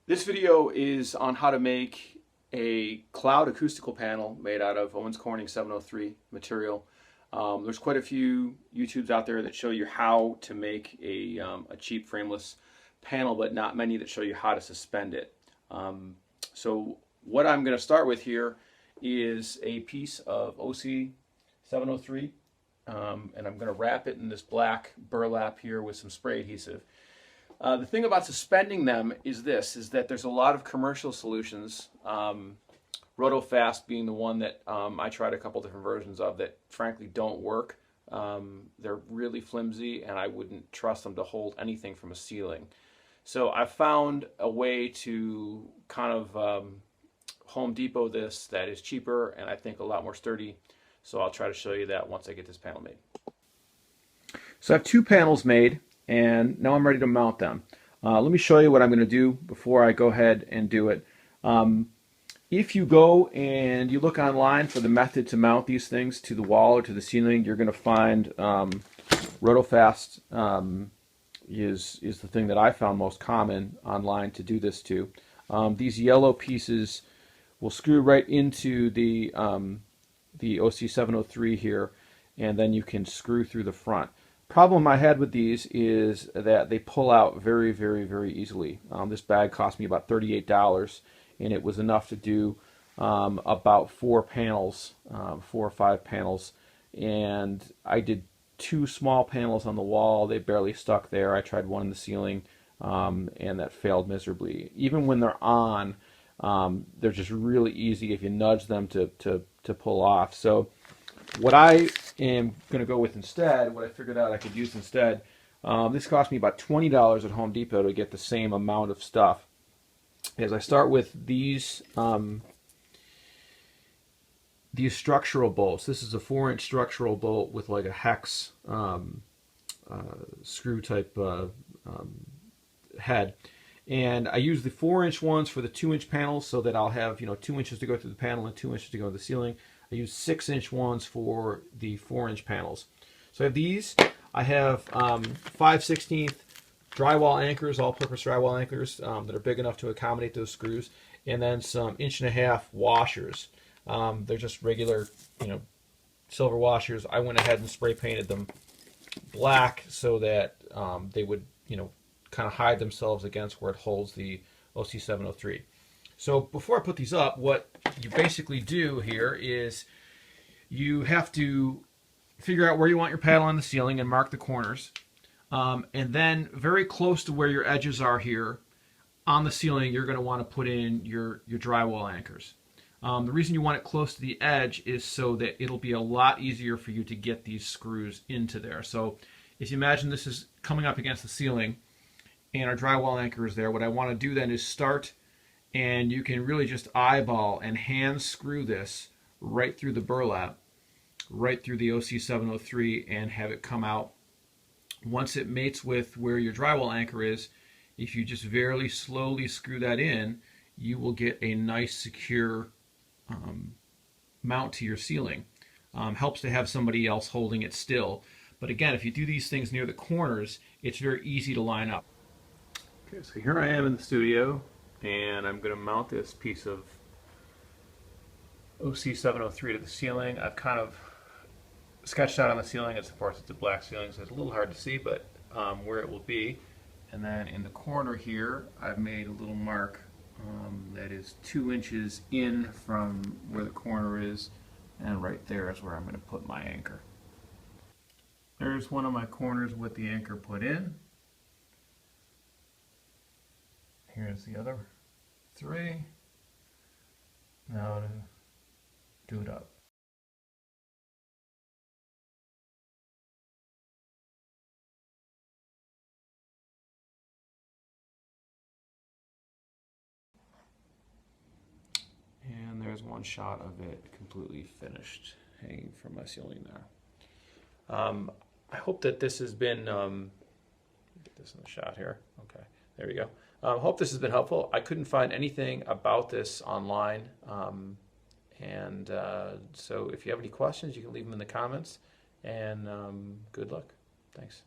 This video is on how to make a cloud acoustical panel made out of Owens Corning 703 material. There's quite a few YouTubes out there that show you how to make a cheap frameless panel, but not many that show you how to suspend it. So what I'm going to start with here is a piece of OC703, and I'm going to wrap it in this black burlap here with some spray adhesive. The thing about suspending them is that there's a lot of commercial solutions, Rotofast being the one that I tried a couple different versions of that frankly don't work. They're really flimsy and I wouldn't trust them to hold anything from a ceiling. So I found a way to kind of Home Depot this that is cheaper and I think a lot more sturdy. So I'll try to show you that once I get this panel made. So I have two panels made, and now I'm ready to mount them. Let me show you what I'm going to do before I go ahead and do it. If you go and you look online for the method to mount these things to the wall or to the ceiling, you're going to find Rotofast is the thing that I found most common online to do this to. These yellow pieces will screw right into the OC703 here, and then you can screw through the front. Problem I had with these is that they pull out very, very, very easily. This bag cost me about $38, and it was enough to do about 4 panels, 4 or 5 panels. And I did 2 small panels on the wall. They barely stuck there. I tried one in the ceiling, and that failed miserably. Even when they're on, they're just really easy if you nudge them to pull off. So what I am going to go with instead, what I figured out I could use instead, this cost me about $20 at Home Depot to get the same amount of stuff. As I start with these structural bolts. This is a 4-inch structural bolt with like a hex screw type head. And I use the 4-inch ones for the 2-inch panels so that I'll have 2 inches to go through the panel and 2 inches to go to the ceiling. I use 6-inch ones for the 4-inch panels. So I have these. I have 5/16 drywall anchors, all-purpose drywall anchors that are big enough to accommodate those screws, and then some 1.5-inch washers. They're just regular, silver washers. I went ahead and spray painted them black so that they would, kind of hide themselves against where it holds the OC703. So before I put these up, what you basically do here is you have to figure out where you want your panel on the ceiling and mark the corners. And then very close to where your edges are here on the ceiling, you're going to want to put in your drywall anchors. The reason you want it close to the edge is so that it'll be a lot easier for you to get these screws into there. So if you imagine this is coming up against the ceiling and our drywall anchor is there, what I want to do then is start, and you can really just eyeball and hand screw this right through the burlap, right through the OC703, and have it come out. Once it mates with where your drywall anchor is, if you just very slowly screw that in, you will get a nice secure mount to your ceiling. Helps to have somebody else holding it still. But again, if you do these things near the corners, it's very easy to line up. Okay, so here I am in the studio, and I'm going to mount this piece of OC703 to the ceiling. I've kind of sketched out on the ceiling. Of course, it's a black ceiling, so it's a little hard to see, but where it will be. And then in the corner here, I've made a little mark that is 2 inches in from where the corner is, and right there is where I'm going to put my anchor. There's one of my corners with the anchor put in. Here's the other 3. Now to do it up. And there's one shot of it completely finished, hanging from my ceiling there. I hope that this has been, get this in the shot here. Okay, there we go. Hope this has been helpful. I couldn't find anything about this online. So if you have any questions, you can leave them in the comments. And good luck. Thanks.